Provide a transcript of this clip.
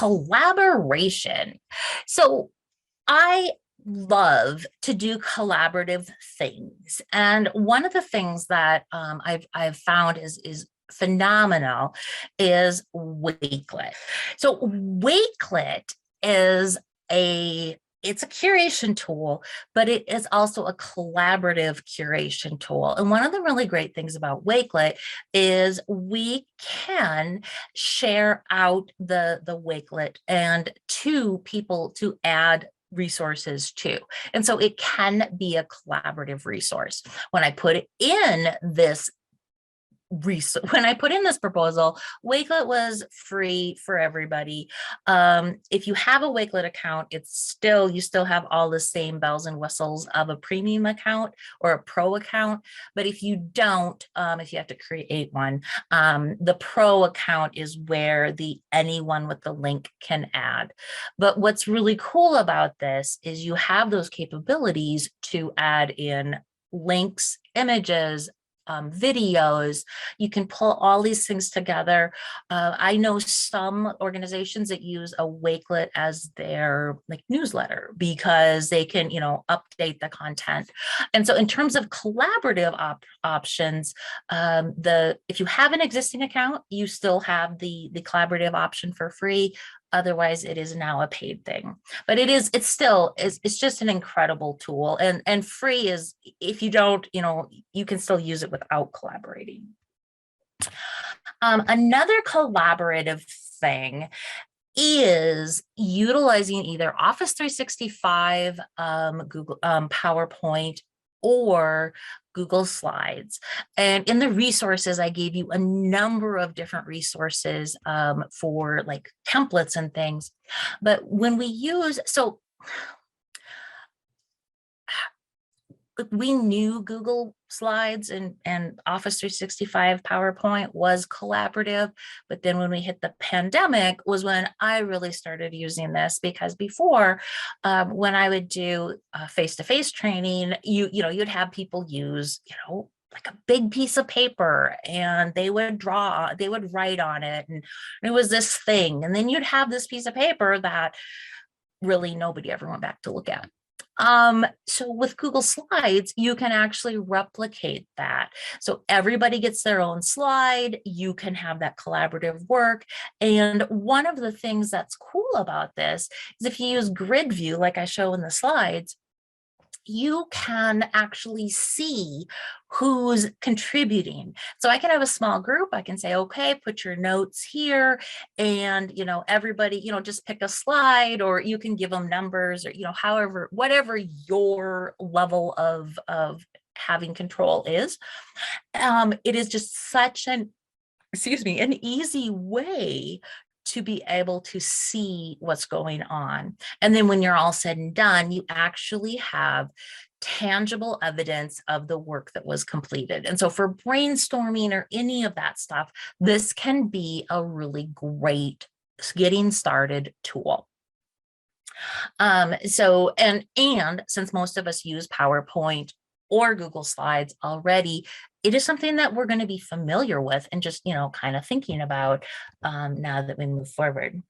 collaboration. So I love to do collaborative things. And one of the things that I've found is phenomenal is Wakelet. So Wakelet is it's a curation tool, but it is also a collaborative curation tool. And one of the really great things about Wakelet is we can share out the Wakelet and to people to add resources to. And so it can be a collaborative resource. When I put in this proposal, Wakelet was free for everybody. If you have a Wakelet account, you still have all the same bells and whistles of a premium account or a pro account. But if you don't, if you have to create one, the pro account is where anyone with the link can add. But what's really cool about this is you have those capabilities to add in links, images, videos. You can pull all these things together. I know some organizations that use a Wakelet as their newsletter because they can, update the content. And so in terms of collaborative options, if you have an existing account, you still have the collaborative option for free. Otherwise, it is now a paid thing, but it's just an incredible tool, and free is, if you don't, you can still use it without collaborating. Another collaborative thing is utilizing either Office 365, Google, PowerPoint, or Google Slides. And in the resources, I gave you a number of different resources for templates and things. But when we we knew Google Slides and Office 365 PowerPoint was collaborative, but then when we hit the pandemic was when I really started using this, because before, when I would do face-to-face training, you'd have people use, like a big piece of paper, and they would write on it, and it was this thing, and then you'd have this piece of paper that really nobody ever went back to look at. So with Google Slides, you can actually replicate that. So everybody gets their own slide. You can have that collaborative work. And one of the things that's cool about this is if you use grid view, like I show in the slides, you can actually see who's contributing. So I can have a small group. I can say, okay, put your notes here, and, everybody, just pick a slide, or you can give them numbers, or, however, whatever your level of having control is. It is just such an easy way to be able to see what's going on. And then when you're all said and done, you actually have tangible evidence of the work that was completed. And so for brainstorming or any of that stuff, this can be a really great getting started tool. So since most of us use PowerPoint or Google Slides already, it is something that we're going to be familiar with and just, kind of thinking about now that we move forward.